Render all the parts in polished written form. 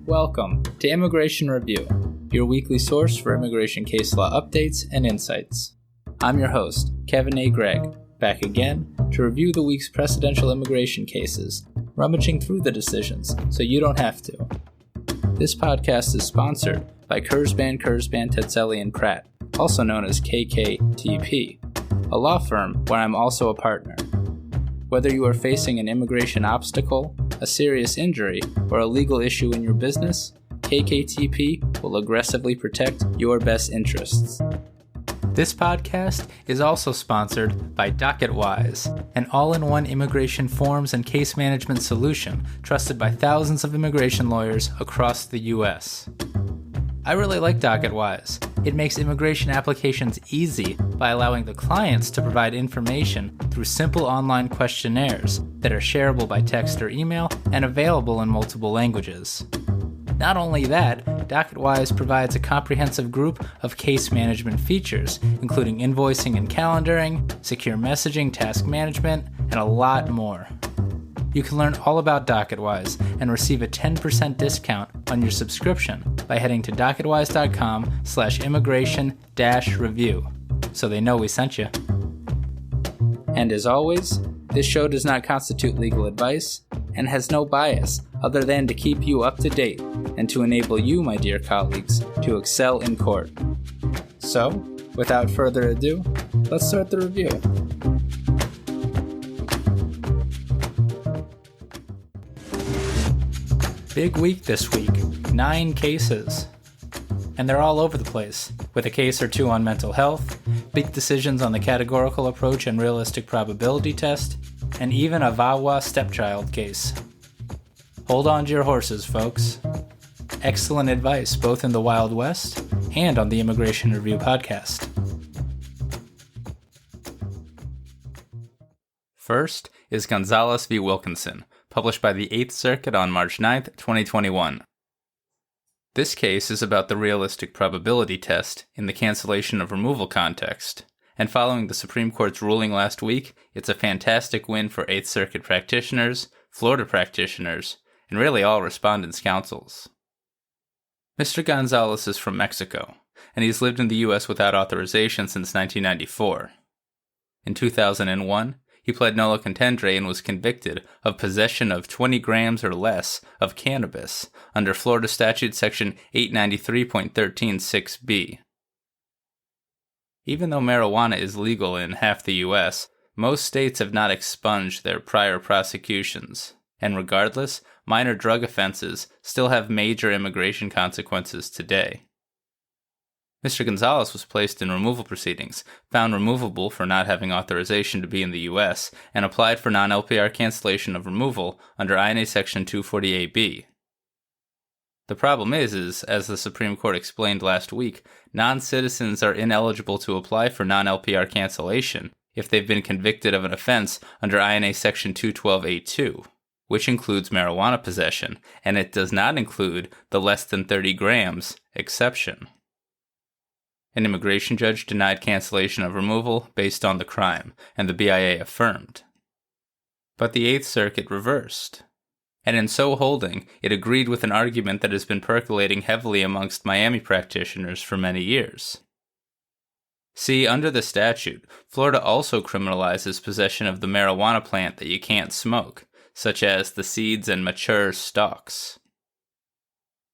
Welcome to Immigration Review, your weekly source for immigration case law updates and insights. I'm your host, Kevin A. Gregg, back again to review the week's precedential immigration cases, rummaging through the decisions so you don't have to. This podcast is sponsored by Kurzban, Tetzelli & Pratt, also known as KKTP, a law firm where I'm also a partner. Whether you are facing an immigration obstacle, a serious injury, or a legal issue in your business, KKTP will aggressively protect your best interests. This podcast is also sponsored by DocketWise, an all-in-one immigration forms and case management solution trusted by thousands of immigration lawyers across the U.S. I really like DocketWise. It makes immigration applications easy by allowing the clients to provide information through simple online questionnaires that are shareable by text or email and available in multiple languages. Not only that, DocketWise provides a comprehensive group of case management features, including invoicing and calendaring, secure messaging, task management, and a lot more. You can learn all about DocketWise and receive a 10% discount on your subscription by heading to docketwise.com/immigration-review, so they know we sent you. And as always, this show does not constitute legal advice and has no bias other than to keep you up to date and to enable you, my dear colleagues, to excel in court. So, without further ado, let's start the review. Big week this week, 9 cases. And they're all over the place, with a case or two on mental health, big decisions on the categorical approach and realistic probability test, and even a VAWA stepchild case. Hold on to your horses, folks. Excellent advice both in the Wild West and on the Immigration Review podcast. First is Gonzalez v. Wilkinson, published by the 8th Circuit on March 9th, 2021. This case is about the realistic probability test in the cancellation of removal context, and following the Supreme Court's ruling last week, it's a fantastic win for 8th Circuit practitioners, Florida practitioners, and really all respondents' counsels. Mr. Gonzalez is from Mexico, and he's lived in the U.S. without authorization since 1994. In 2001, he pled nolo contendere and was convicted of possession of 20 grams or less of cannabis under Florida Statute Section 893.136b. Even though marijuana is legal in half the U.S., most states have not expunged their prior prosecutions, and regardless, minor drug offenses still have major immigration consequences today. Mr. Gonzalez was placed in removal proceedings, found removable for not having authorization to be in the U.S., and applied for non-LPR cancellation of removal under I&A Section 240AB. The problem is, as the Supreme Court explained last week, non-citizens are ineligible to apply for non-LPR cancellation if they've been convicted of an offense under I&A Section 212A2, which includes marijuana possession, and it does not include the less than 30 grams exception. An immigration judge denied cancellation of removal based on the crime, and the BIA affirmed. But the 8th Circuit reversed. And in so holding, it agreed with an argument that has been percolating heavily amongst Miami practitioners for many years. See, under the statute, Florida also criminalizes possession of the marijuana plant that you can't smoke, such as the seeds and mature stalks.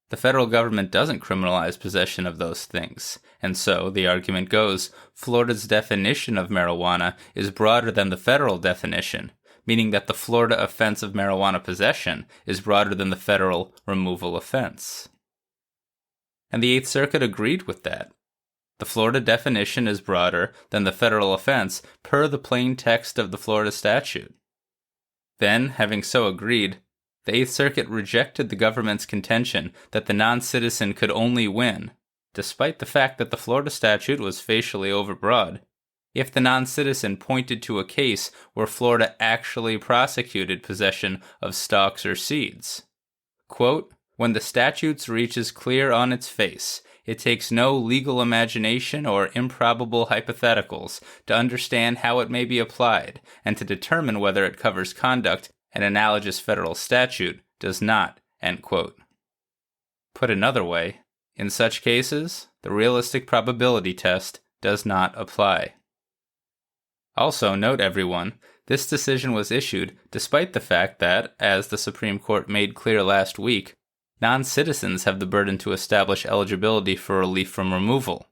The federal government doesn't criminalize possession of those things, and so, the argument goes, Florida's definition of marijuana is broader than the federal definition, meaning that the Florida offense of marijuana possession is broader than the federal removal offense. And the 8th Circuit agreed with that. The Florida definition is broader than the federal offense per the plain text of the Florida statute. Then, having so agreed, the 8th Circuit rejected the government's contention that the non-citizen could only win, despite the fact that the Florida statute was facially overbroad, if the non-citizen pointed to a case where Florida actually prosecuted possession of stalks or seeds. Quote, "When the statute's reach is clear on its face, it takes no legal imagination or improbable hypotheticals to understand how it may be applied and to determine whether it covers conduct an analogous federal statute does not," end quote. Put another way, in such cases, the realistic probability test does not apply. Also, note everyone, this decision was issued despite the fact that, as the Supreme Court made clear last week, non-citizens have the burden to establish eligibility for relief from removal.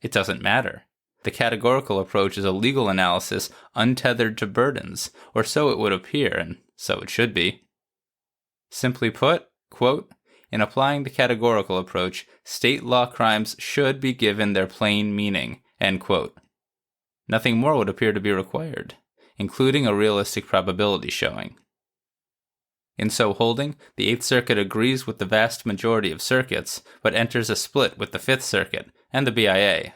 It doesn't matter. The categorical approach is a legal analysis untethered to burdens, or so it would appear, and so it should be. Simply put, quote, in applying the categorical approach, state law crimes should be given their plain meaning, end quote. Nothing more would appear to be required, including a realistic probability showing. In so holding, the Eighth Circuit agrees with the vast majority of circuits, but enters a split with the Fifth Circuit and the BIA.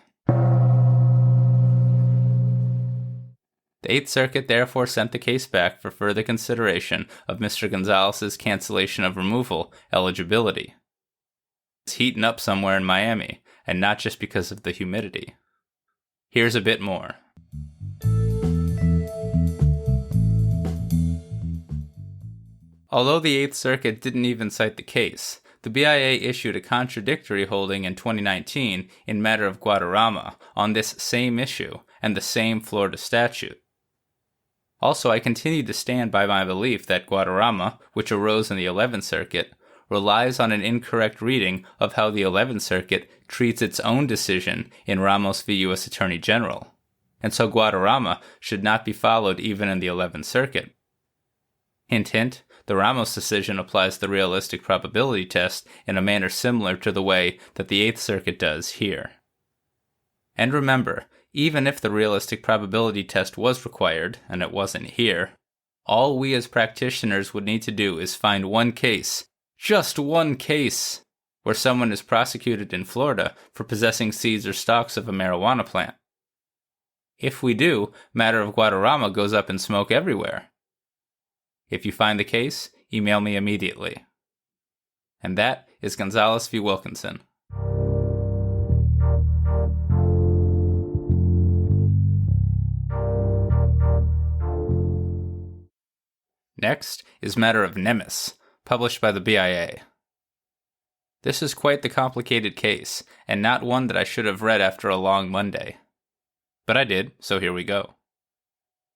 The Eighth Circuit therefore sent the case back for further consideration of Mr. Gonzalez's cancellation of removal eligibility. It's heating up somewhere in Miami, and not just because of the humidity. Here's a bit more. Although the Eighth Circuit didn't even cite the case, the BIA issued a contradictory holding in 2019 in matter of Guadarrama on this same issue and the same Florida statute. Also, I continue to stand by my belief that Guadarrama, which arose in the 11th Circuit, relies on an incorrect reading of how the 11th Circuit treats its own decision in Ramos v. U.S. Attorney General, and so Guadarrama should not be followed even in the 11th Circuit. Hint, hint, the Ramos decision applies the realistic probability test in a manner similar to the way that the Eighth Circuit does here. And remember, even if the realistic probability test was required, and it wasn't here, all we as practitioners would need to do is find one case, just one case, where someone is prosecuted in Florida for possessing seeds or stalks of a marijuana plant. If we do, matter of Guadarrama goes up in smoke everywhere. If you find the case, email me immediately. And that is Gonzalez v. Wilkinson. Next is matter of Nemis, published by the BIA. This is quite the complicated case, and not one that I should have read after a long Monday. But I did, so here we go.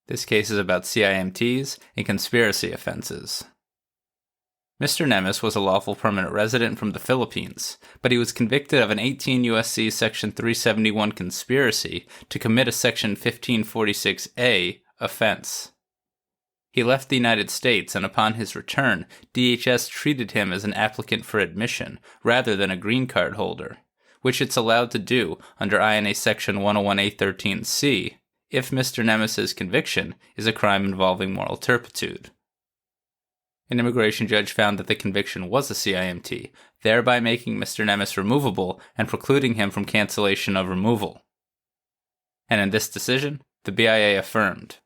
This case is about CIMTs and conspiracy offenses. Mr. Nemis was a lawful permanent resident from the Philippines, but he was convicted of an 18 U.S.C. Section 371 conspiracy to commit a Section 1546A offense. He left the United States, and upon his return, DHS treated him as an applicant for admission, rather than a green card holder, which it's allowed to do under INA Section 101A13C, if Mr. Nemis's conviction is a crime involving moral turpitude. An immigration judge found that the conviction was a CIMT, thereby making Mr. Nemis removable and precluding him from cancellation of removal. And in this decision, the BIA affirmed.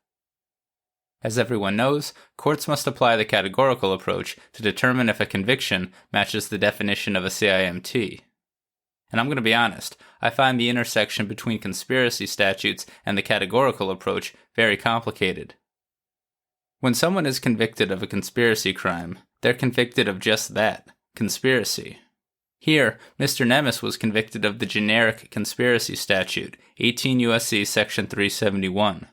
As everyone knows, courts must apply the categorical approach to determine if a conviction matches the definition of a CIMT. And I'm going to be honest, I find the intersection between conspiracy statutes and the categorical approach very complicated. When someone is convicted of a conspiracy crime, they're convicted of just that, conspiracy. Here, Mr. Nemis was convicted of the generic conspiracy statute, 18 U.S.C. Section 371.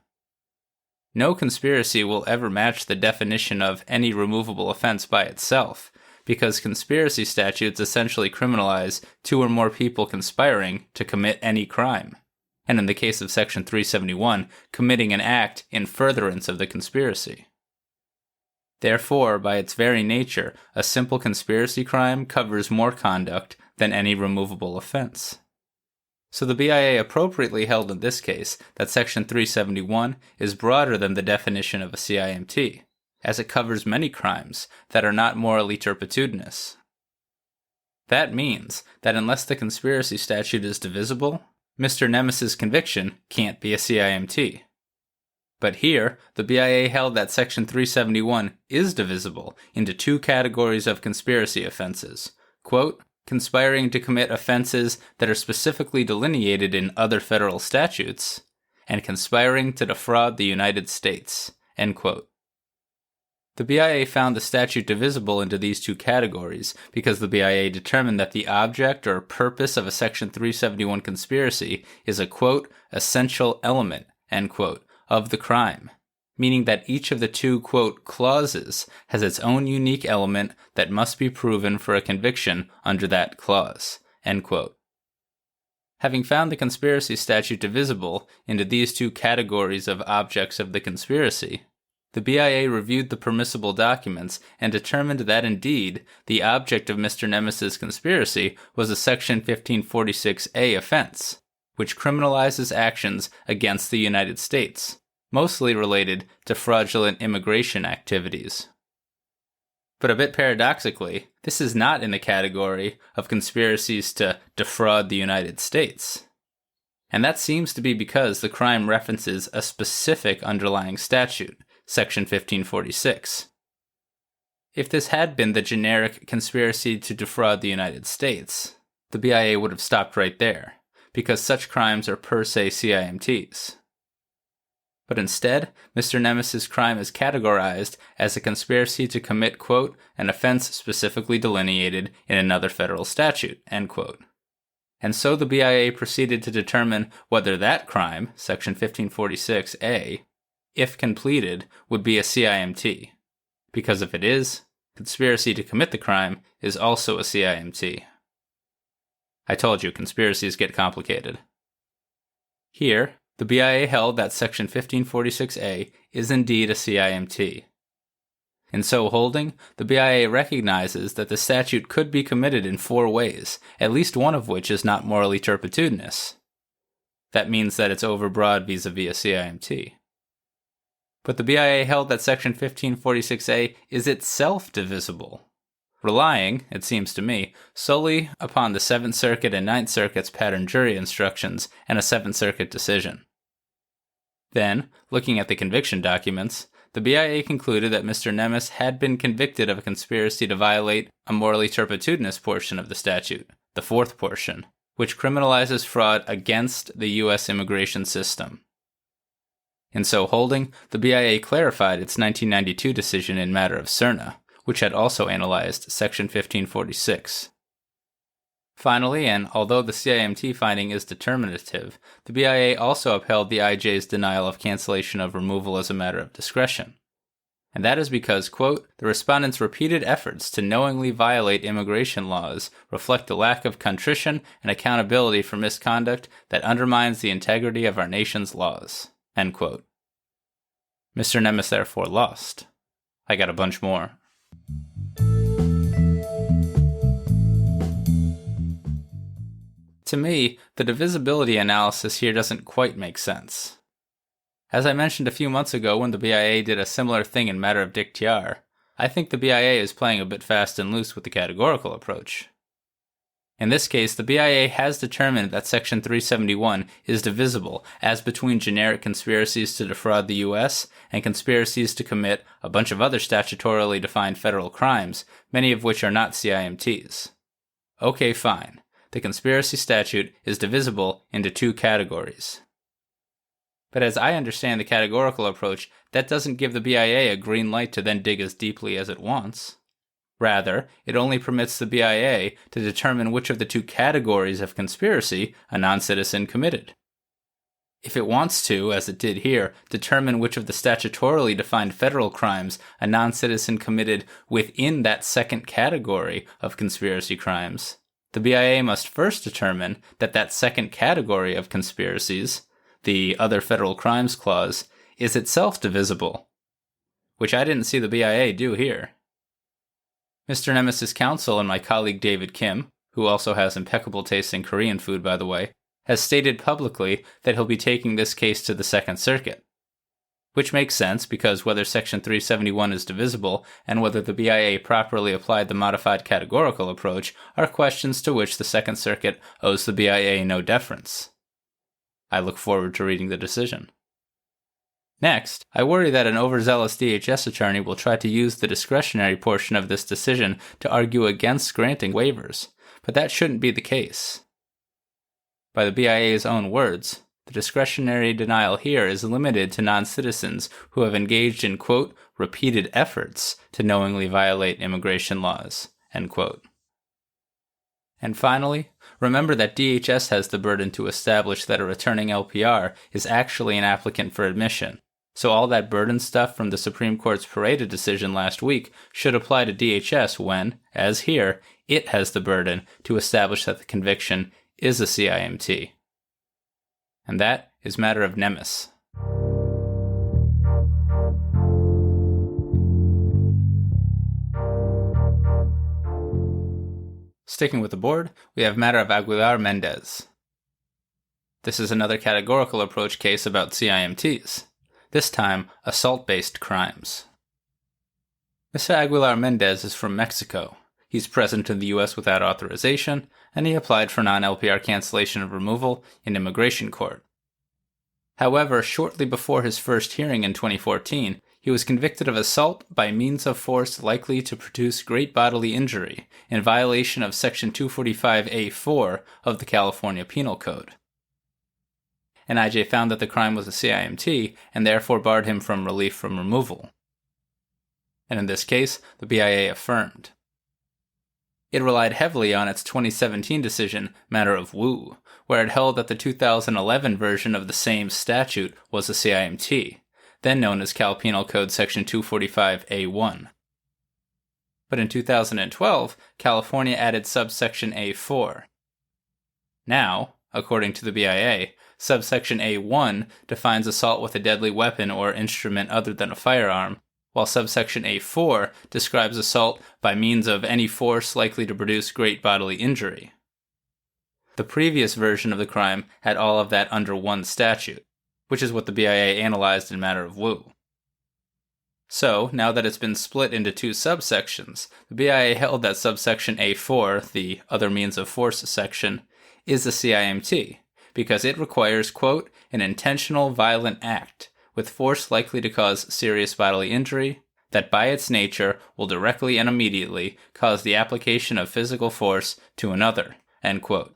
No conspiracy will ever match the definition of any removable offense by itself, because conspiracy statutes essentially criminalize two or more people conspiring to commit any crime, and in the case of Section 371, committing an act in furtherance of the conspiracy. Therefore, by its very nature, a simple conspiracy crime covers more conduct than any removable offense. So the BIA appropriately held in this case that Section 371 is broader than the definition of a CIMT, as it covers many crimes that are not morally turpitudinous. That means that unless the conspiracy statute is divisible, Mr. Nemis's conviction can't be a CIMT. But here, the BIA held that Section 371 is divisible into two categories of conspiracy offenses, quote, conspiring to commit offenses that are specifically delineated in other federal statutes, and conspiring to defraud the United States, end quote. The BIA found the statute divisible into these two categories because the BIA determined that the object or purpose of a Section 371 conspiracy is a, quote, essential element, end quote, of the crime, meaning that each of the two, quote, clauses has its own unique element that must be proven for a conviction under that clause, end quote. Having found the conspiracy statute divisible into these two categories of objects of the conspiracy, the BIA reviewed the permissible documents and determined that indeed the object of Mr. Nemis's conspiracy was a Section 1546A offense, which criminalizes actions against the United States, mostly related to fraudulent immigration activities. But a bit paradoxically, this is not in the category of conspiracies to defraud the United States. And that seems to be because the crime references a specific underlying statute, Section 1546. If this had been the generic conspiracy to defraud the United States, the BIA would have stopped right there, because such crimes are per se CIMTs. But instead, Mr. Nemis's crime is categorized as a conspiracy to commit, quote, an offense specifically delineated in another federal statute, end quote. And so the BIA proceeded to determine whether that crime, Section 1546A, if completed, would be a CIMT. Because if it is, conspiracy to commit the crime is also a CIMT. I told you, conspiracies get complicated. Here, the BIA held that Section 1546A is indeed a CIMT. In so holding, the BIA recognizes that the statute could be committed in 4 ways, at least one of which is not morally turpitudinous. That means that it's overbroad vis-a-vis a CIMT. But the BIA held that Section 1546A is itself divisible, relying, it seems to me, solely upon the 7th Circuit and 9th Circuit's pattern jury instructions and a 7th Circuit decision. Then, looking at the conviction documents, the BIA concluded that Mr. Nemis had been convicted of a conspiracy to violate a morally turpitudinous portion of the statute, the 4th portion, which criminalizes fraud against the U.S. immigration system. In so holding, the BIA clarified its 1992 decision in matter of Cerna, which had also analyzed Section 1546. Finally, and although the CIMT finding is determinative, the BIA also upheld the IJ's denial of cancellation of removal as a matter of discretion. And that is because, quote, the respondent's repeated efforts to knowingly violate immigration laws reflect a lack of contrition and accountability for misconduct that undermines the integrity of our nation's laws, end quote. Mr. Nemis therefore lost. I got a bunch more. To me, the divisibility analysis here doesn't quite make sense. As I mentioned a few months ago when the BIA did a similar thing in matter of Dictiar, I think the BIA is playing a bit fast and loose with the categorical approach. In this case, the BIA has determined that Section 371 is divisible as between generic conspiracies to defraud the U.S. and conspiracies to commit a bunch of other statutorily defined federal crimes, many of which are not CIMTs. Okay, fine. The conspiracy statute is divisible into 2 categories. But as I understand the categorical approach, that doesn't give the BIA a green light to then dig as deeply as it wants. Rather, it only permits the BIA to determine which of the 2 categories of conspiracy a non-citizen committed. If it wants to, as it did here, determine which of the statutorily defined federal crimes a non-citizen committed within that second category of conspiracy crimes, the BIA must first determine that that second category of conspiracies, the Other Federal Crimes Clause, is itself divisible, which I didn't see the BIA do here. Mr. Nemis's counsel and my colleague David Kim, who also has impeccable taste in Korean food by the way, has stated publicly that he'll be taking this case to the Second Circuit. Which makes sense because whether Section 371 is divisible and whether the BIA properly applied the modified categorical approach are questions to which the Second Circuit owes the BIA no deference. I look forward to reading the decision. Next, I worry that an overzealous DHS attorney will try to use the discretionary portion of this decision to argue against granting waivers, but that shouldn't be the case. By the BIA's own words, the discretionary denial here is limited to non-citizens who have engaged in, quote, repeated efforts to knowingly violate immigration laws, end quote. And finally, remember that DHS has the burden to establish that a returning LPR is actually an applicant for admission. So all that burden stuff from the Supreme Court's Paredes decision last week should apply to DHS when, as here, it has the burden to establish that the conviction is a CIMT. And that is matter of Nemis. Sticking with the board, we have matter of Aguilar-Mendez. This is another categorical approach case about CIMTs, this time assault-based crimes. Mr. Aguilar-Mendez is from Mexico. He's present in the U.S. without authorization, and he applied for non-LPR cancellation of removal in immigration court. However, shortly before his first hearing in 2014, he was convicted of assault by means of force likely to produce great bodily injury in violation of Section 245A4 of the California Penal Code. An IJ found that the crime was a CIMT and therefore barred him from relief from removal. And in this case, the BIA affirmed. It relied heavily on its 2017 decision, matter of Wu, where it held that the 2011 version of the same statute was a CIMT, then known as Cal Penal Code Section 245A1. But in 2012, California added subsection A4. Now, according to the BIA, subsection A1 defines assault with a deadly weapon or instrument other than a firearm, while subsection A4 describes assault by means of any force likely to produce great bodily injury. The previous version of the crime had all of that under one statute, which is what the BIA analyzed in matter of Wu. So, now that it's been split into two subsections, the BIA held that subsection A4, the other means of force section, is a CIMT, because it requires, quote, an intentional violent act with force likely to cause serious bodily injury that by its nature will directly and immediately cause the application of physical force to another, end quote.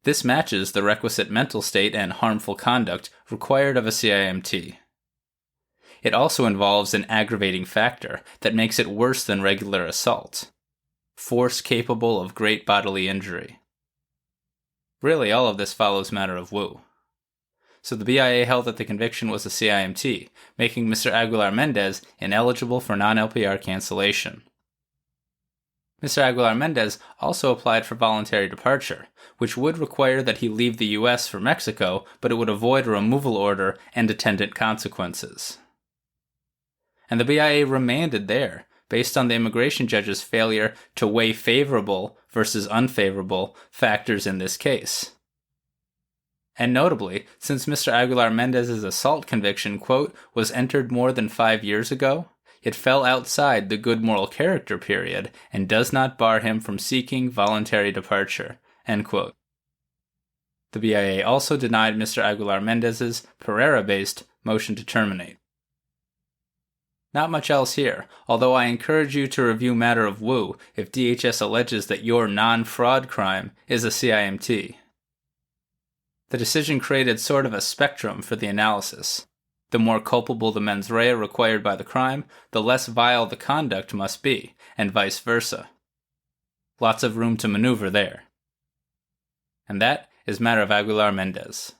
This matches the requisite mental state and harmful conduct required of a CIMT. It also involves an aggravating factor that makes it worse than regular assault: force capable of great bodily injury. Really, all of this follows matter of Wu. So the BIA held that the conviction was a CIMT, making Mr. Aguilar-Mendez ineligible for non-LPR cancellation. Mr. Aguilar-Mendez also applied for voluntary departure, which would require that he leave the U.S. for Mexico, but it would avoid a removal order and attendant consequences. And the BIA remanded there, based on the immigration judge's failure to weigh favorable versus unfavorable factors in this case. And notably, since Mr. Aguilar-Mendez's assault conviction, quote, was entered more than 5 years ago, it fell outside the good moral character period and does not bar him from seeking voluntary departure, end quote. The BIA also denied Mr. Aguilar-Mendez's Pereira-based motion to terminate. Not much else here, although I encourage you to review matter of Wu if DHS alleges that your non-fraud crime is a CIMT. The decision created sort of a spectrum for the analysis. The more culpable the mens rea required by the crime, the less vile the conduct must be, and vice versa. Lots of room to maneuver there. And that is matter of Aguilar-Mendez.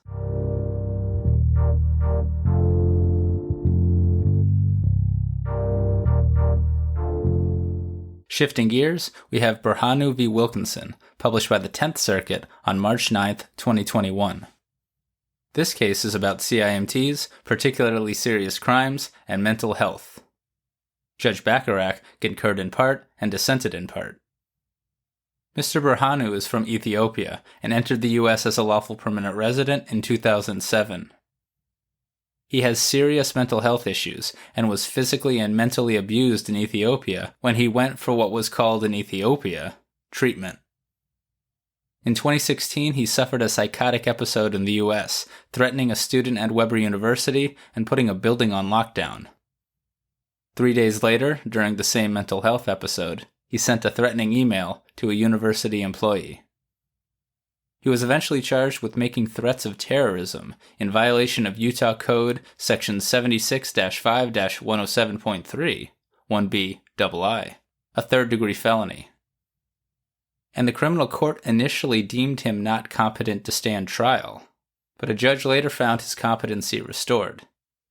Shifting gears, we have Birhanu v. Wilkinson, published by the 10th Circuit on March 9, 2021. This case is about CIMTs, particularly serious crimes, and mental health. Judge Bacharach concurred in part and dissented in part. Mr. Birhanu is from Ethiopia and entered the U.S. as a lawful permanent resident in 2007. He has serious mental health issues and was physically and mentally abused in Ethiopia when he went for what was called in Ethiopia treatment. In 2016, he suffered a psychotic episode in the U.S., threatening a student at Weber University and putting a building on lockdown. 3 days later, during the same mental health episode, he sent a threatening email to a university employee. He was eventually charged with making threats of terrorism in violation of Utah Code Section 76-5-107.3, 1B-II, a third-degree felony. And the criminal court initially deemed him not competent to stand trial, but a judge later found his competency restored,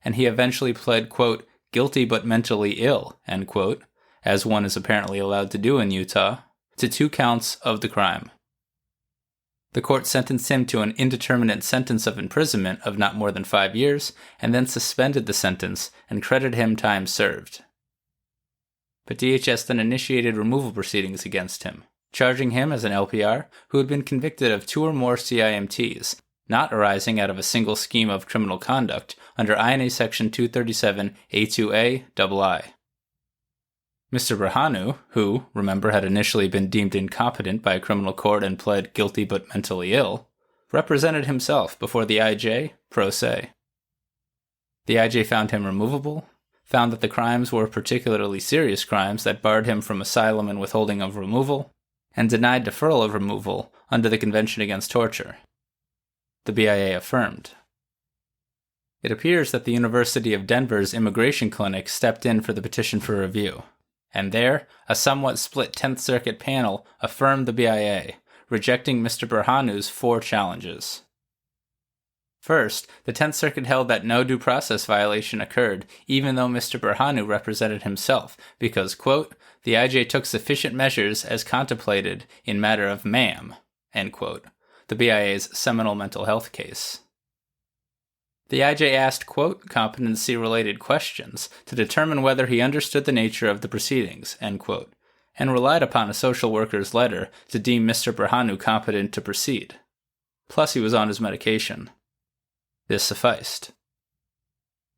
and he eventually pled, quote, guilty but mentally ill, end quote, as one is apparently allowed to do in Utah, to 2 counts of the crime. The court sentenced him to an indeterminate sentence of imprisonment of not more than 5 years, and then suspended the sentence and credited him time served. But DHS then initiated removal proceedings against him, charging him as an LPR who had been convicted of 2 or more CIMTs, not arising out of a single scheme of criminal conduct under I&A Section 237A2A II. Mr. Birhanu, who, remember, had initially been deemed incompetent by a criminal court and pled guilty but mentally ill, represented himself before the IJ pro se. The IJ found him removable, found that the crimes were particularly serious crimes that barred him from asylum and withholding of removal, and denied deferral of removal under the Convention Against Torture. The BIA affirmed. It appears that the University of Denver's immigration clinic stepped in for the petition for review, and there, a somewhat split 10th Circuit panel affirmed the BIA, rejecting Mr. Birhanu's 4 challenges. First, the 10th Circuit held that no due process violation occurred, even though Mr. Birhanu represented himself, because, quote, the IJ took sufficient measures as contemplated in matter of MAM, end quote, the BIA's seminal mental health case. The IJ asked, quote, competency-related questions to determine whether he understood the nature of the proceedings, end quote, and relied upon a social worker's letter to deem Mr. Birhanu competent to proceed. Plus, he was on his medication. This sufficed.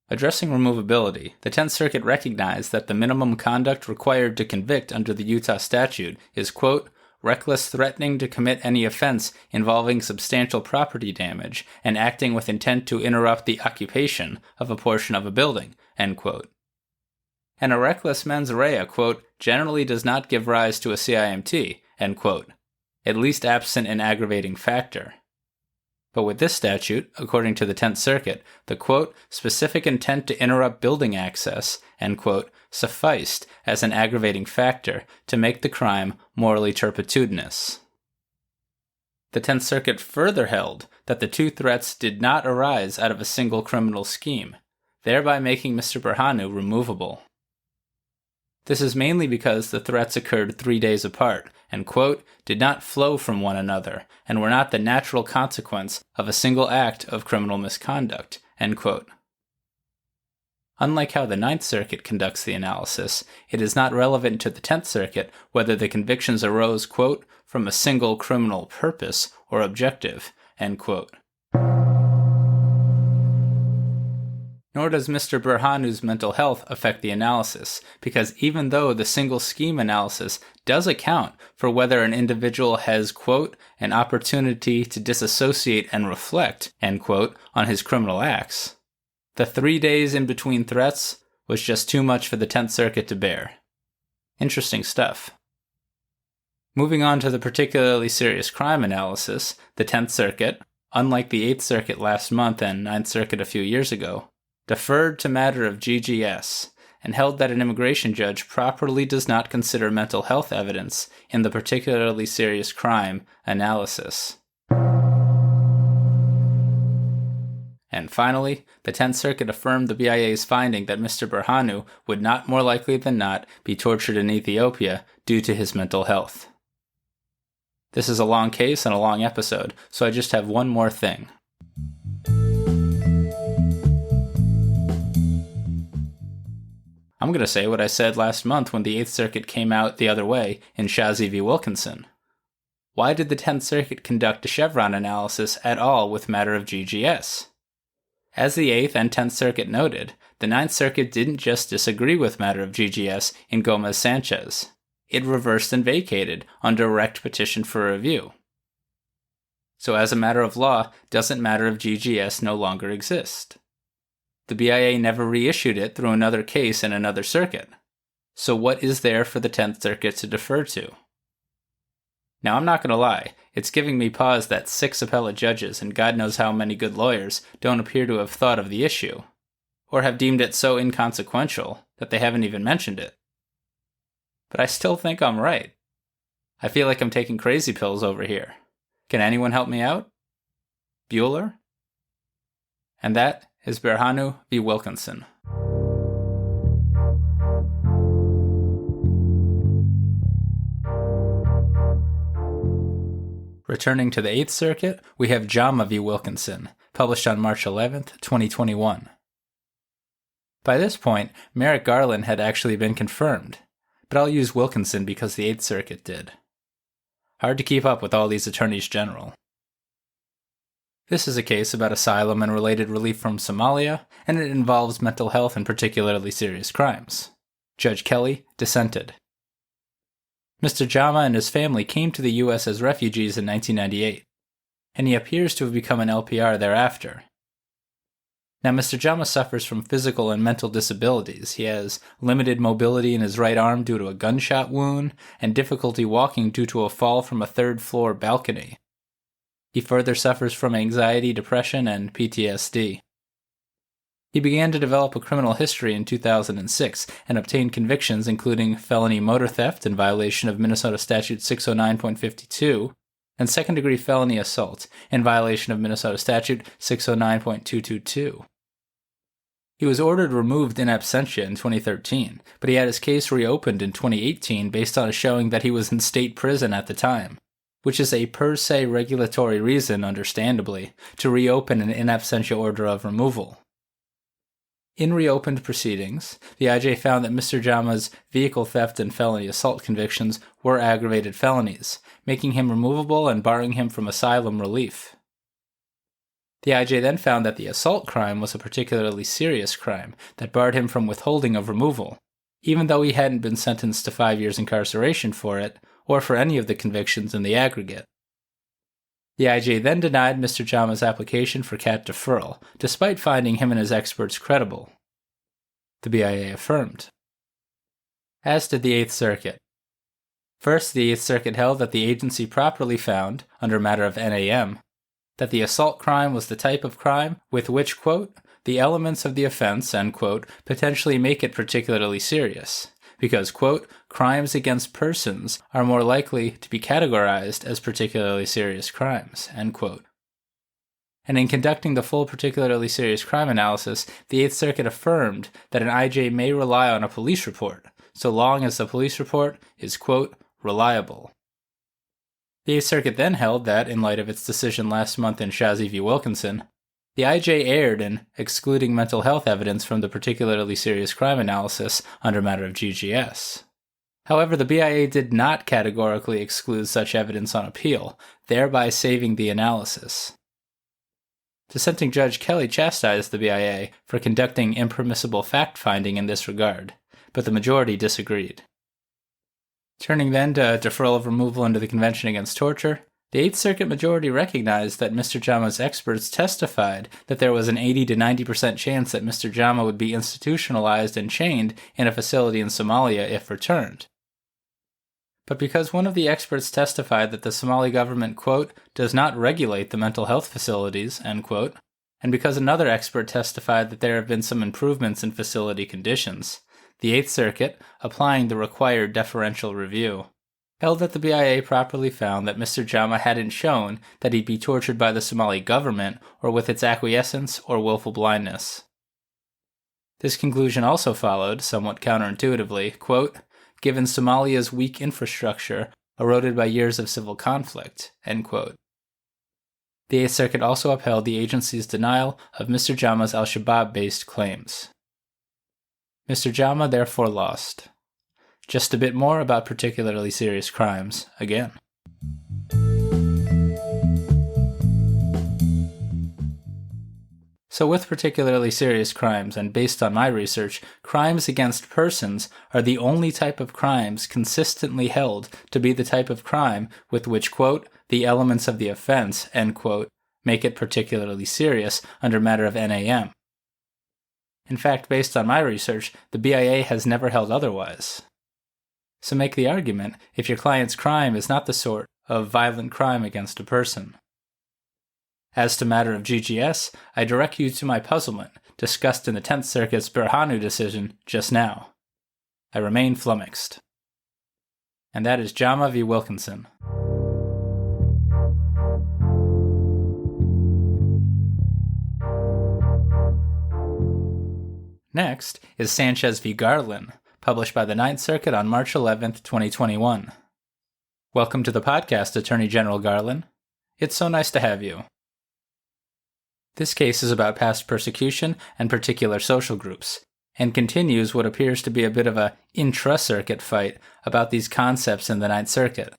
Addressing removability, the 10th Circuit recognized that the minimum conduct required to convict under the Utah statute is, quote, reckless threatening to commit any offense involving substantial property damage and acting with intent to interrupt the occupation of a portion of a building, end quote. And a reckless mens rea, quote, generally does not give rise to a CIMT, end quote, at least absent an aggravating factor. But with this statute, according to the 10th Circuit, the, quote, specific intent to interrupt building access, end quote, sufficed as an aggravating factor to make the crime morally turpitudinous. The 10th Circuit further held that the 2 threats did not arise out of a single criminal scheme, thereby making Mr. Birhanu removable. This is mainly because the threats occurred 3 days apart and, quote, did not flow from one another and were not the natural consequence of a single act of criminal misconduct, end quote. Unlike how the 9th Circuit conducts the analysis, it is not relevant to the 10th Circuit whether the convictions arose, quote, from a single criminal purpose or objective, end quote. Nor does Mr. Birhanu's mental health affect the analysis, because even though the single scheme analysis does account for whether an individual has, quote, an opportunity to disassociate and reflect, end quote, on his criminal acts, the 3 days in between threats was just too much for the 10th Circuit to bear. Interesting stuff. Moving on to the particularly serious crime analysis, the 10th Circuit, unlike the 8th Circuit last month and 9th Circuit a few years ago, deferred to matter of GGS and held that an immigration judge properly does not consider mental health evidence in the particularly serious crime analysis. And finally, the 10th Circuit affirmed the BIA's finding that Mr. Birhanu would not more likely than not be tortured in Ethiopia due to his mental health. This is a long case and a long episode, so I just have one more thing. I'm going to say what I said last month when the 8th Circuit came out the other way in Shazi v. Wilkinson. Why did the 10th Circuit conduct a Chevron analysis at all with matter of GGS? As the 8th and 10th Circuit noted, the 9th Circuit didn't just disagree with matter of GGS in Gomez-Sanchez. It reversed and vacated on direct petition for review. So as a matter of law, doesn't matter of GGS no longer exist? The BIA never reissued it through another case in another circuit. So what is there for the 10th Circuit to defer to? Now, I'm not going to lie, it's giving me pause that 6 appellate judges and God knows how many good lawyers don't appear to have thought of the issue, or have deemed it so inconsequential that they haven't even mentioned it. But I still think I'm right. I feel like I'm taking crazy pills over here. Can anyone help me out? Bueller? And that is Birhanu v. Wilkinson. Returning to the 8th Circuit, we have Jama v. Wilkinson, published on March 11th, 2021. By this point, Merrick Garland had actually been confirmed, but I'll use Wilkinson because the 8th Circuit did. Hard to keep up with all these attorneys general. This is a case about asylum and related relief from Somalia, and it involves mental health and particularly serious crimes. Judge Kelly dissented. Mr. Jama and his family came to the U.S. as refugees in 1998, and he appears to have become an LPR thereafter. Now, Mr. Jama suffers from physical and mental disabilities. He has limited mobility in his right arm due to a gunshot wound, and difficulty walking due to a fall from a third-floor balcony. He further suffers from anxiety, depression, and PTSD. He began to develop a criminal history in 2006 and obtained convictions including felony motor theft in violation of Minnesota Statute 609.52 and second-degree felony assault in violation of Minnesota Statute 609.222. He was ordered removed in absentia in 2013, but he had his case reopened in 2018 based on a showing that he was in state prison at the time, which is a per se regulatory reason, understandably, to reopen an in absentia order of removal. In reopened proceedings, the IJ found that Mr. Jama's vehicle theft and felony assault convictions were aggravated felonies, making him removable and barring him from asylum relief. The IJ then found that the assault crime was a particularly serious crime that barred him from withholding of removal, even though he hadn't been sentenced to 5 years incarceration for it, or for any of the convictions in the aggregate. The IJ then denied Mr. Jama's application for CAT deferral, despite finding him and his experts credible. The BIA affirmed. As did the 8th Circuit. First, the 8th Circuit held that the agency properly found, under matter of NAM, that the assault crime was the type of crime with which, quote, the elements of the offense, end quote, potentially make it particularly serious, because, quote, crimes against persons are more likely to be categorized as particularly serious crimes, end quote. And in conducting the full particularly serious crime analysis, the 8th Circuit affirmed that an IJ may rely on a police report, so long as the police report is, quote, reliable. The 8th Circuit then held that, in light of its decision last month in Shazi v. Wilkinson, the IJ erred in excluding mental health evidence from the particularly serious crime analysis under matter of GGS. However, the BIA did not categorically exclude such evidence on appeal, thereby saving the analysis. Dissenting Judge Kelly chastised the BIA for conducting impermissible fact-finding in this regard, but the majority disagreed. Turning then to deferral of removal under the Convention Against Torture, the 8th Circuit majority recognized that Mr. Jama's experts testified that there was an 80 to 90% chance that Mr. Jama would be institutionalized and chained in a facility in Somalia if returned. But because one of the experts testified that the Somali government, quote, does not regulate the mental health facilities, end quote, and because another expert testified that there have been some improvements in facility conditions, the 8th Circuit, applying the required deferential review, held that the BIA properly found that Mr. Jama hadn't shown that he'd be tortured by the Somali government or with its acquiescence or willful blindness. This conclusion also followed, somewhat counterintuitively, quote, given Somalia's weak infrastructure eroded by years of civil conflict, end quote. The 8th Circuit also upheld the agency's denial of Mr. Jama's al-Shabaab-based claims. Mr. Jama therefore lost. Just a bit more about particularly serious crimes, again. So with particularly serious crimes, and based on my research, crimes against persons are the only type of crimes consistently held to be the type of crime with which, quote, the elements of the offense, end quote, make it particularly serious under matter of NAM. In fact, based on my research, the BIA has never held otherwise. So make the argument, if your client's crime is not the sort of violent crime against a person. As to matter of GGS, I direct you to my puzzlement, discussed in the 10th Circuit's Birhanu decision just now. I remain flummoxed. And that is Jama v. Wilkinson. Next is Sanchez v. Garland, published by the 9th Circuit on March 11, 2021. Welcome to the podcast, Attorney General Garland. It's so nice to have you. This case is about past persecution and particular social groups, and continues what appears to be a bit of a intra-circuit fight about these concepts in the 9th Circuit.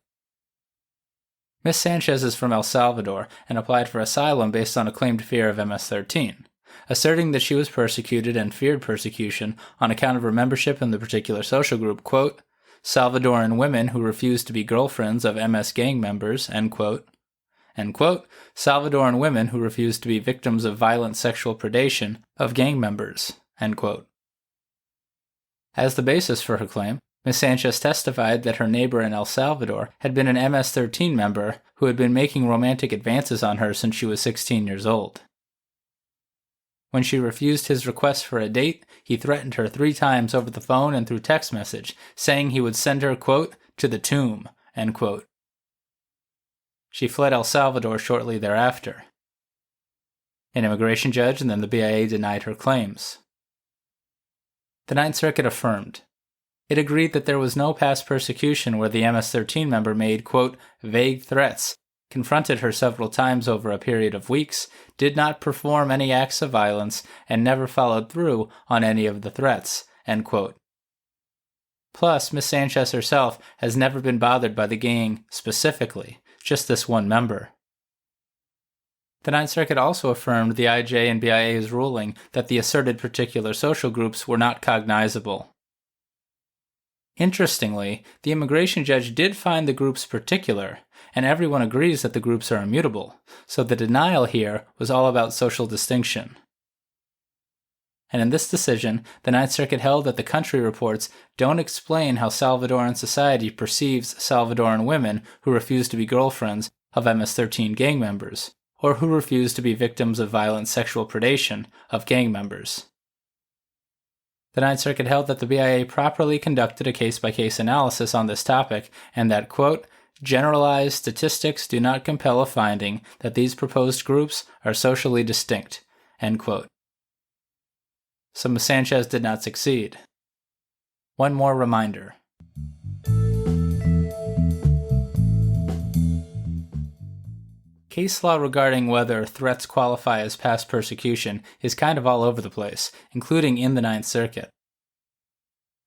Ms. Sanchez is from El Salvador and applied for asylum based on a claimed fear of MS-13, asserting that she was persecuted and feared persecution on account of her membership in the particular social group, quote, Salvadoran women who refused to be girlfriends of MS gang members, end quote, Salvadoran women who refused to be victims of violent sexual predation of gang members, end quote. As the basis for her claim, Ms. Sanchez testified that her neighbor in El Salvador had been an MS-13 member who had been making romantic advances on her since she was 16 years old. When she refused his request for a date, he threatened her 3 times over the phone and through text message, saying he would send her, quote, to the tomb, end quote. She fled El Salvador shortly thereafter. An immigration judge and then the BIA denied her claims. The 9th Circuit affirmed. It agreed that there was no past persecution where the MS-13 member made, quote, vague threats, confronted her several times over a period of weeks, did not perform any acts of violence, and never followed through on any of the threats, end quote. Plus, Ms. Sanchez herself has never been bothered by the gang specifically, just this one member. The 9th Circuit also affirmed the IJ and BIA's ruling that the asserted particular social groups were not cognizable. Interestingly, the immigration judge did find the groups particular, and everyone agrees that the groups are immutable, so the denial here was all about social distinction. And in this decision, the 9th Circuit held that the country reports don't explain how Salvadoran society perceives Salvadoran women who refuse to be girlfriends of MS-13 gang members, or who refuse to be victims of violent sexual predation of gang members. The 9th Circuit held that the BIA properly conducted a case-by-case analysis on this topic, and that, quote, generalized statistics do not compel a finding that these proposed groups are socially distinct, end quote. So Ms. Sanchez did not succeed. One more reminder. Case law regarding whether threats qualify as past persecution is kind of all over the place, including in the 9th Circuit.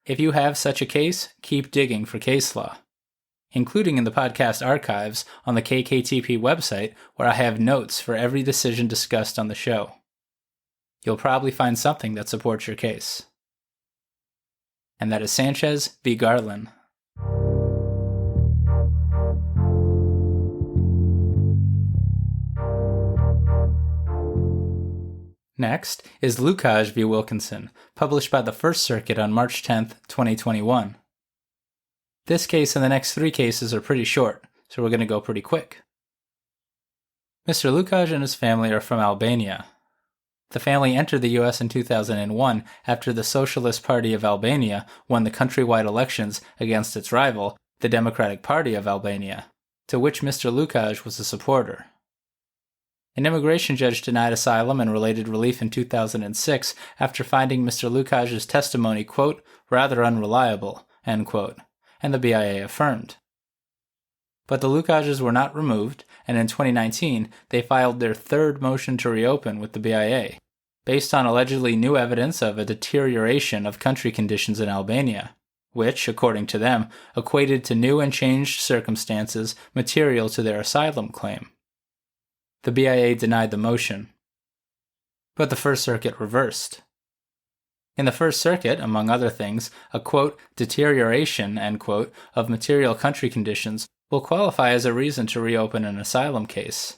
If you have such a case, keep digging for case law, including in the podcast archives on the KKTP website, where I have notes for every decision discussed on the show. You'll probably find something that supports your case. And that is Sanchez v. Garland. Next is Lucaj v. Wilkinson, published by the 1st Circuit on March 10, 2021. This case and the next 3 cases are pretty short, so we're going to go pretty quick. Mr. Lucaj and his family are from Albania. The family entered the U.S. in 2001 after the Socialist Party of Albania won the countrywide elections against its rival, the Democratic Party of Albania, to which Mr. Lucaj was a supporter. An immigration judge denied asylum and related relief in 2006 after finding Mr. Lucaj's testimony, quote, rather unreliable, end quote, and the BIA affirmed. But the Lucajes were not removed, and in 2019, they filed their 3rd motion to reopen with the BIA, based on allegedly new evidence of a deterioration of country conditions in Albania, which, according to them, equated to new and changed circumstances material to their asylum claim. The BIA denied the motion, but the 1st Circuit reversed. In the 1st Circuit, among other things, a, quote, deterioration, end quote, of material country conditions will qualify as a reason to reopen an asylum case.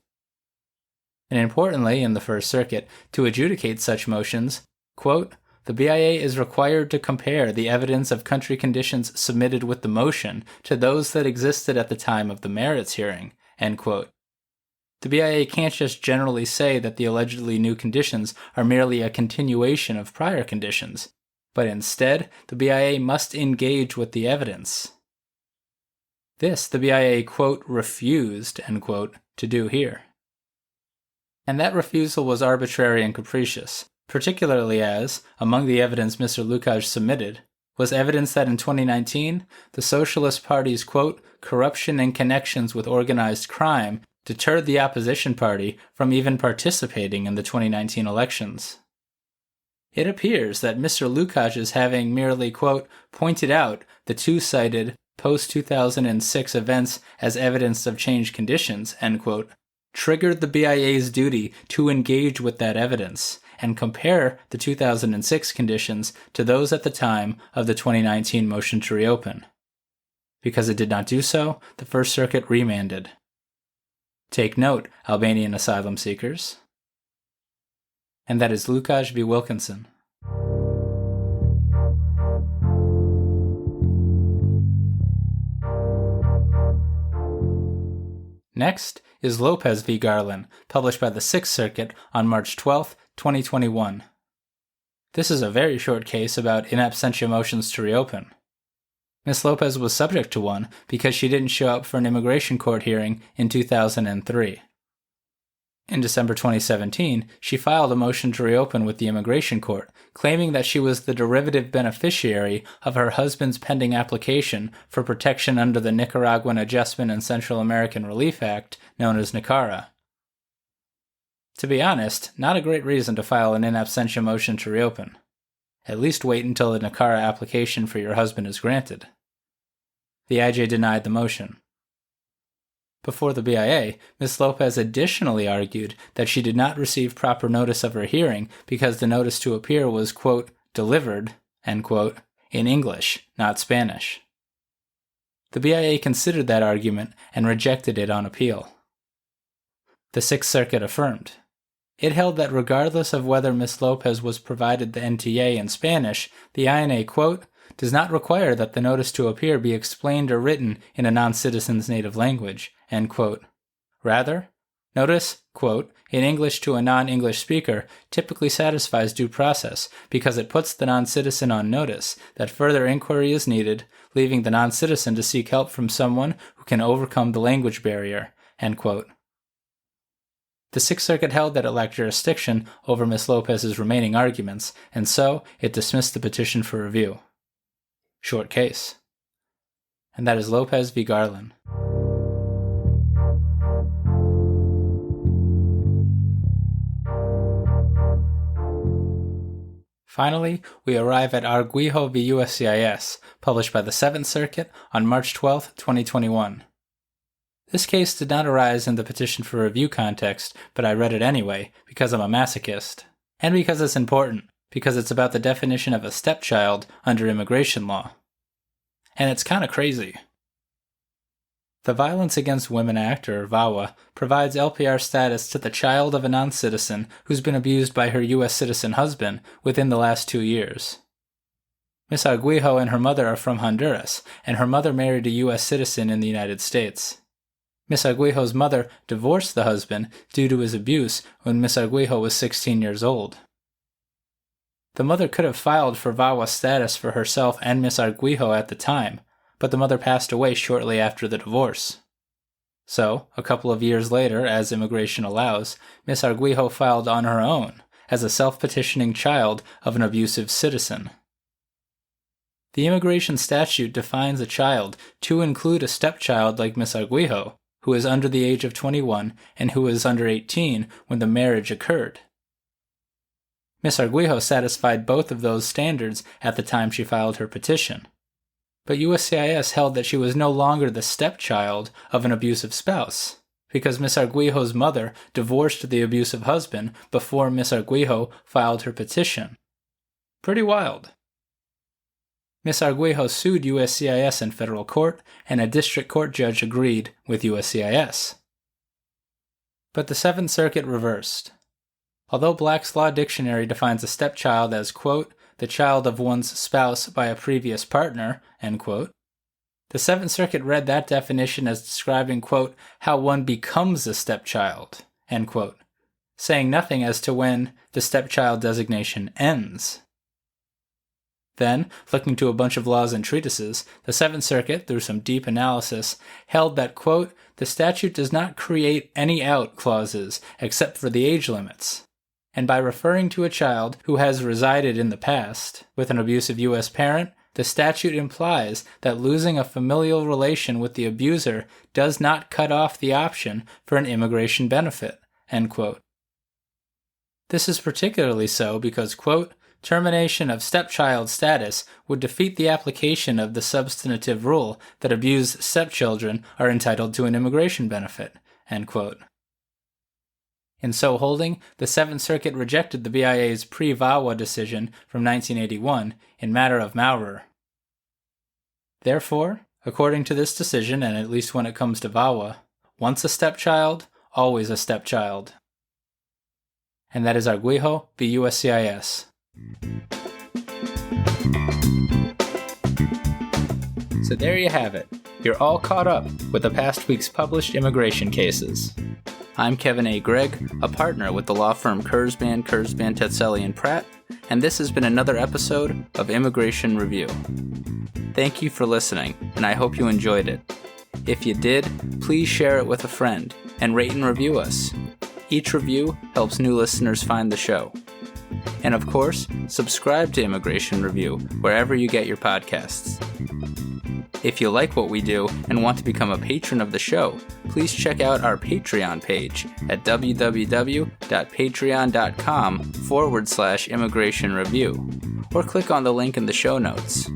And importantly, in the 1st Circuit, to adjudicate such motions, quote, the BIA is required to compare the evidence of country conditions submitted with the motion to those that existed at the time of the merits hearing, end quote. The BIA can't just generally say that the allegedly new conditions are merely a continuation of prior conditions, but instead, the BIA must engage with the evidence. This, the BIA, quote, refused, end quote, to do here. And that refusal was arbitrary and capricious, particularly as, among the evidence Mr. Lucaj submitted, was evidence that in 2019, the Socialist Party's, quote, corruption and connections with organized crime deterred the opposition party from even participating in the 2019 elections. It appears that Mr. Lucaj is having merely, quote, pointed out the two-sided post-2006 events as evidence of changed conditions, end quote, triggered the BIA's duty to engage with that evidence and compare the 2006 conditions to those at the time of the 2019 motion to reopen. Because it did not do so, the First Circuit remanded. Take note, Albanian asylum seekers. And that is Lucaj v. Wilkinson. Next is Lopez v. Garland, published by the Sixth Circuit on March 12, 2021. This is a very short case about in absentia motions to reopen. Ms. Lopez was subject to one because she didn't show up for an immigration court hearing in 2003. In December 2017, she filed a motion to reopen with the immigration court, claiming that she was the derivative beneficiary of her husband's pending application for protection under the Nicaraguan Adjustment and Central American Relief Act, known as NICARA. To be honest, not a great reason to file an in absentia motion to reopen. At least wait until the NICARA application for your husband is granted. The IJ denied the motion. Before the BIA, Ms. Lopez additionally argued that she did not receive proper notice of her hearing because the notice to appear was, quote, delivered, end quote, in English, not Spanish. The BIA considered that argument and rejected it on appeal. The Sixth Circuit affirmed. It held that regardless of whether Ms. Lopez was provided the NTA in Spanish, the INA, quote, does not require that the notice to appear be explained or written in a non-citizen's native language, end quote. Rather, notice, quote, in English to a non-English speaker typically satisfies due process because it puts the non-citizen on notice that further inquiry is needed, leaving the non-citizen to seek help from someone who can overcome the language barrier, end quote. The Sixth Circuit held that it lacked jurisdiction over Ms. Lopez's remaining arguments, and so it dismissed the petition for review. Short case. And that is Lopez v. Garland. Finally, we arrive at Arguijo v. USCIS, published by the Seventh Circuit on March 12, 2021. This case did not arise in the petition for review context, but I read it anyway, because I'm a masochist. And because it's important, because it's about the definition of a stepchild under immigration law. And it's kinda crazy. The Violence Against Women Act, or VAWA, provides LPR status to the child of a non-citizen who's been abused by her U.S. citizen husband within the last 2 years. Ms. Arguijo and her mother are from Honduras, and her mother married a U.S. citizen in the United States. Ms. Arguijo's mother divorced the husband due to his abuse when Ms. Arguijo was 16 years old. The mother could have filed for VAWA status for herself and Ms. Arguijo at the time, but the mother passed away shortly after the divorce. So, a couple of years later, as immigration allows, Ms. Arguijo filed on her own, as a self-petitioning child of an abusive citizen. The immigration statute defines a child to include a stepchild like Ms. Arguijo, who is under the age of 21 and who is under 18 when the marriage occurred. Ms. Arguijo satisfied both of those standards at the time she filed her petition. But USCIS held that she was no longer the stepchild of an abusive spouse, because Ms. Arguijo's mother divorced the abusive husband before Ms. Arguijo filed her petition. Pretty wild. Ms. Arguijo sued USCIS in federal court, and a district court judge agreed with USCIS. But the Seventh Circuit reversed. Although Black's Law Dictionary defines a stepchild as, quote, the child of one's spouse by a previous partner, end quote, the Seventh Circuit read that definition as describing, quote, how one becomes a stepchild, end quote, saying nothing as to when the stepchild designation ends. Then, looking to a bunch of laws and treatises, the Seventh Circuit, through some deep analysis, held that, quote, the statute does not create any out clauses except for the age limits. And by referring to a child who has resided in the past with an abusive U.S. parent, the statute implies that losing a familial relation with the abuser does not cut off the option for an immigration benefit, end quote. This is particularly so because, quote, termination of stepchild status would defeat the application of the substantive rule that abused stepchildren are entitled to an immigration benefit, end quote. In so holding, the Seventh Circuit rejected the BIA's pre-VAWA decision from 1981 in matter of Maurer. Therefore, according to this decision, and at least when it comes to VAWA, once a stepchild, always a stepchild. And that is Arguijo v. USCIS. So there you have it. You're all caught up with the past week's published immigration cases. I'm Kevin A. Gregg, a partner with the law firm Kurzban, Tetzeli & Pratt, and this has been another episode of Immigration Review. Thank you for listening, and I hope you enjoyed it. If you did, please share it with a friend and rate and review us. Each review helps new listeners find the show. And of course, subscribe to Immigration Review wherever you get your podcasts. If you like what we do and want to become a patron of the show, please check out our Patreon page at www.patreon.com/Immigration Review, or click on the link in the show notes.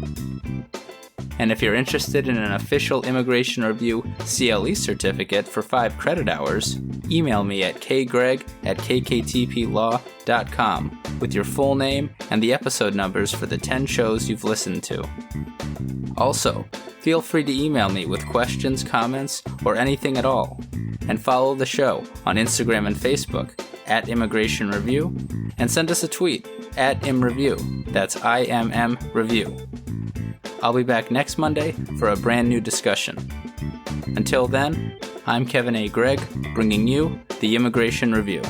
And if you're interested in an official Immigration Review CLE certificate for 5 credit hours, email me at kgreg@kktplaw.com with your full name and the episode numbers for the 10 shows you've listened to. Also, feel free to email me with questions, comments, or anything at all. And follow the show on Instagram and Facebook at Immigration Review, and send us a tweet at ImReview. That's IMM Review. I'll be back next Monday for a brand new discussion. Until then, I'm Kevin A. Gregg, bringing you the Immigration Review.